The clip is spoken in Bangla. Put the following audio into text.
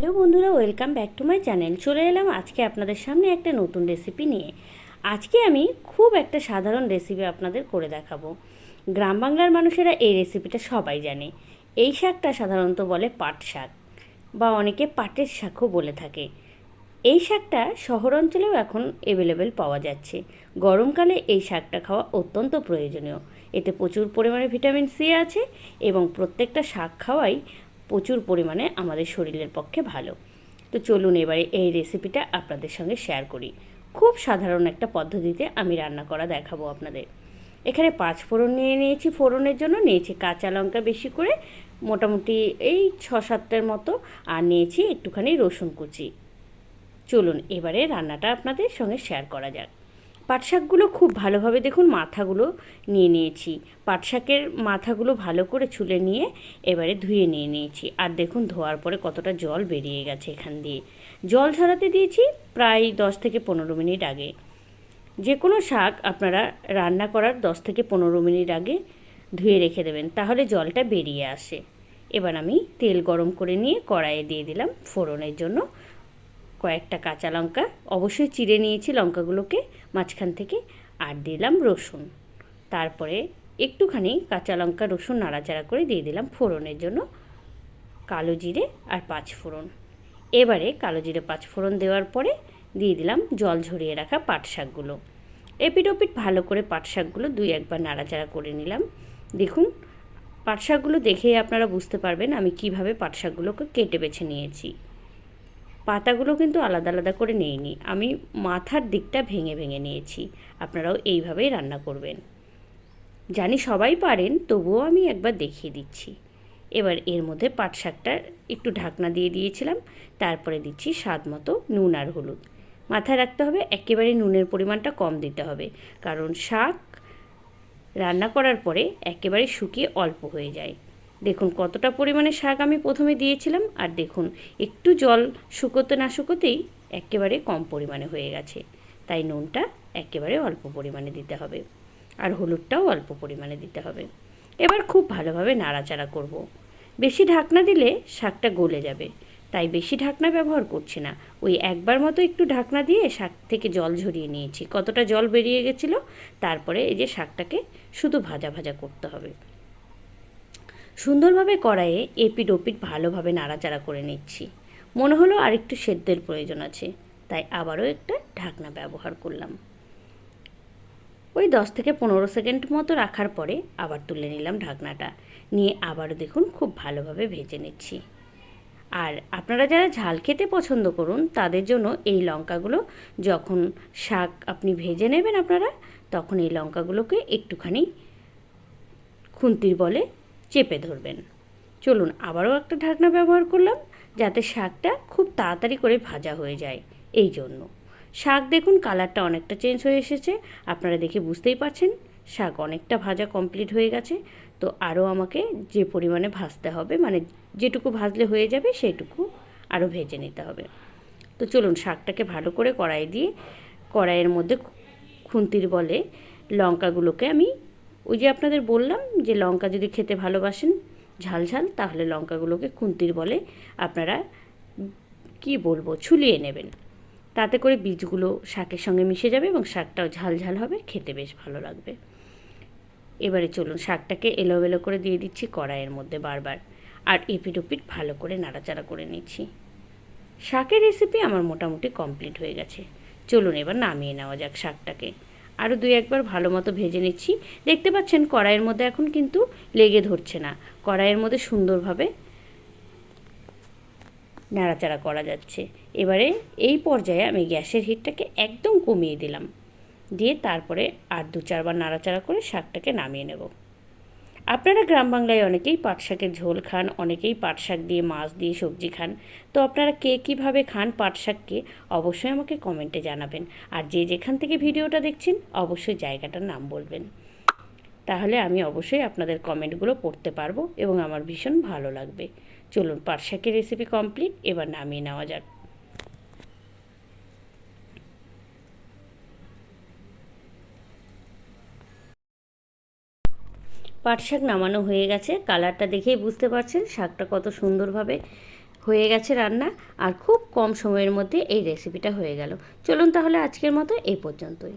হ্যালো বন্ধুরা, welcome back to my channel. চলে এলাম আজকে আপনাদের সামনে একটা নতুন রেসিপি নিয়ে। আজকে আমি খুব একটা সাধারণ রেসিপি আপনাদের করে দেখাবো। গ্রাম বাংলার মানুষেরা এই রেসিপিটা সবাই জানে। এই শাকটা সাধারণত বলে পাট শাক বা অনেকে পাটের শাকও বলে থাকে। এই শাকটা শহর অঞ্চলেও এখন অ্যাভেলেবেল পাওয়া যাচ্ছে। গরমকালে এই শাকটা খাওয়া অত্যন্ত প্রয়োজনীয়। এতে প্রচুর পরিমাণে ভিটামিন সি আছে এবং প্রত্যেকটা শাক খাওয়াই প্রচুর পরিমাণে আমাদের শরীরের পক্ষে ভালো। তো চলুন এবারে এই রেসিপিটা আপনাদের সঙ্গে শেয়ার করি। খুব সাধারণ একটা পদ্ধতিতে আমি রান্না করা দেখাবো আপনাদের। এখানে 5 ফোড়ন নিয়ে নিয়েছি। ফোড়নের জন্য নিয়েছি কাঁচা লঙ্কা বেশি করে, মোটামুটি এই 6-7টার মতো, আর নিয়েছি একটুখানি রসুন কুচি। চলুন এবারে রান্নাটা আপনাদের সঙ্গে শেয়ার করা যাক। পাট শাকগুলো খুব ভালোভাবে দেখুন মাথাগুলো নিয়ে নিয়েছি। পাট শাকের মাথাগুলো ভালো করে ছুলে নিয়ে এবারে ধুয়ে নিয়ে নিয়েছি। আর দেখুন ধোয়ার পরে কতটা জল বেরিয়ে গেছে এখান দিয়ে। জল ঝরাতে দিয়েছি প্রায় 10 থেকে 15 মিনিট আগে। যে কোনো শাক আপনারা রান্না করার 10 থেকে 15 মিনিট আগে ধুয়ে রেখে দেবেন, তাহলে জলটা বেরিয়ে আসে। এবার আমি তেল গরম করে নিয়ে কড়াইয়ে দিয়ে দিলাম ফোড়নের জন্য কয়েকটা কাঁচা লঙ্কা, অবশ্যই চিড়ে নিয়েছি লঙ্কাগুলোকে মাঝখান থেকে, আর দিলাম রসুন। তারপরে একটুখানি কাঁচা লঙ্কা রসুন নাড়াচাড়া করে দিয়ে দিলাম ফোড়নের জন্য কালো জিরে আর 5 ফোড়ন। এবারে কালো জিরে 5 ফোড়ন দেওয়ার পরে দিয়ে দিলাম জল ঝরিয়ে রাখা পাট শাকগুলো। এপিট ওপিট ভালো করে পাট শাকগুলো 2-1বার নাড়াচাড়া করে নিলাম। দেখুন পাট শাকগুলো দেখেই আপনারা বুঝতে পারবেন আমি কিভাবে পাট শাকগুলোকে কেটে বেছে নিয়েছি। পাতাগুলো কিন্তু আলাদা আলাদা করে নিইনি, আমি মাথার দিকটা ভেঙে ভেঙে নিয়েছি। আপনারাও এইভাবেই রান্না করবেন। জানি সবাই পারেন, তবুও আমি একবার দেখিয়ে দিচ্ছি। এবার এর মধ্যে পাট শাকটা একটু ঢাকনা দিয়ে দিয়েছিলাম। তারপরে দিচ্ছি স্বাদ মতো নুন আর হলুদ। মাথায় রাখতে হবে একেবারে নুনের পরিমাণটা কম দিতে হবে, কারণ শাক রান্না করার পরে একেবারে শুকিয়ে অল্প হয়ে যায়। দেখুন কতটা পরিমাণে শাক আমি প্রথমে দিয়েছিলাম, আর দেখুন একটু জল শুকোতে না শুকোতেই একেবারে কম পরিমাণে হয়ে গেছে। তাই নুনটা একেবারে অল্প পরিমাণে দিতে হবে, আর হলুদটাও অল্প পরিমাণে দিতে হবে। এবার খুব ভালোভাবে নাড়াচাড়া করব। বেশি ঢাকনা দিলে শাকটা গলে যাবে, তাই বেশি ঢাকনা ব্যবহার করছি না। ওই একবার মতো একটু ঢাকনা দিয়ে শাক থেকে জল ঝরিয়ে নিয়েছি, কতটা জল বেরিয়ে গেছিলো। তারপরে এই যে শাকটাকে শুধু ভাজা ভাজা করতে হবে। সুন্দরভাবে কড়াইয়ে এপিট ওপিট ভালোভাবে নাড়াচাড়া করে নিচ্ছি। মনে হলো আর একটু সেদ্ধের প্রয়োজন আছে, তাই আবারও একটা ঢাকনা ব্যবহার করলাম। ওই 10 থেকে 15 সেকেন্ড মতো রাখার পরে আবার তুলে নিলাম ঢাকনাটা, নিয়ে আবারও দেখুন খুব ভালোভাবে ভেজে নিচ্ছি। আর আপনারা যারা ঝাল খেতে পছন্দ করুন তাদের জন্য এই লঙ্কাগুলো যখন শাক আপনি ভেজে নেবেন আপনারা, তখন এই লঙ্কাগুলোকে একটুখানি খুন্তির বলে চেপে ধরবেন। চলুন আবারও একটা ঢাকনা ব্যবহার করলাম, যাতে শাকটা খুব তাড়াতাড়ি করে ভাজা হয়ে যায়। এই জন্য শাক দেখুন কালারটা অনেকটা চেঞ্জ হয়ে এসেছে, আপনারা দেখে বুঝতেই পারছেন শাক অনেকটা ভাজা কমপ্লিট হয়ে গেছে। তো আরও আমাকে যে পরিমাণে ভাজতে হবে, মানে যেটুকু ভাজলে হয়ে যাবে সেইটুকু আরও ভেজে নিতে হবে। তো চলুন শাকটাকে ভালো করে কড়াই দিয়ে কড়াইয়ের মধ্যে খুন্তির বলে লঙ্কাগুলোকে আমি, ওই যে আপনাদের বললাম যে লঙ্কা যদি খেতে ভালোবাসেন ঝাল ঝাল, তাহলে লঙ্কাগুলোকে খুন্তির বলে আপনারা কি বলবো ছুলিয়ে নেবেন। তাতে করে বীজগুলো শাকের সঙ্গে মিশে যাবে এবং শাকটাও ঝাল ঝাল হবে, খেতে বেশ ভালো লাগবে। এবারে চলুন শাকটাকে এলোমেলো করে দিয়ে দিচ্ছি কড়াইয়ের মধ্যে বারবার, আর এপিট ওপিট ভালো করে নাড়াচাড়া করে নিচ্ছি। শাকের রেসিপি আমার মোটামুটি কমপ্লিট হয়ে গেছে। চলুন এবার নামিয়ে নেওয়া যাক শাকটাকে। আরও 2-1বার ভালো মতো ভেজে নিচ্ছি। দেখতে পাচ্ছেন কড়াইয়ের মধ্যে এখন কিন্তু লেগে ধরছে না, কড়াইয়ের মধ্যে সুন্দরভাবে নাড়াচাড়া করা যাচ্ছে। এবারে এই পর্যায়ে আমি গ্যাসের হিটটাকে একদম কমিয়ে দিলাম, দিয়ে তারপরে আর 2-4বার নাড়াচাড়া করে শাকটাকে নামিয়ে নেব। আপনারা গ্রাম বাংলায় অনেকেই পাট শাকের ঝোল খান, অনেকেই পাট শাক দিয়ে মাছ দিয়ে সবজি খান। তো আপনারা কে কীভাবে খান পাট শাককে অবশ্যই আমাকে কমেন্টে জানাবেন। আর যে যেখান থেকে ভিডিওটা দেখছেন অবশ্যই জায়গাটার নাম বলবেন, তাহলে আমি অবশ্যই আপনাদের কমেন্টগুলো পড়তে পারবো এবং আমার ভীষণ ভালো লাগবে। চলুন পাট শাকের রেসিপি কমপ্লিট, এবার নামিয়ে নেওয়া যাক। পাট শাক নামানো হয়ে গেছে, কালারটা দেখেই বুঝতে পারছেন শাকটা কত সুন্দরভাবে হয়ে গেছে রান্না, আর খুব কম সময়ের মধ্যে এই রেসিপিটা হয়ে গেল। চলুন তাহলে আজকের মতো এই পর্যন্তই।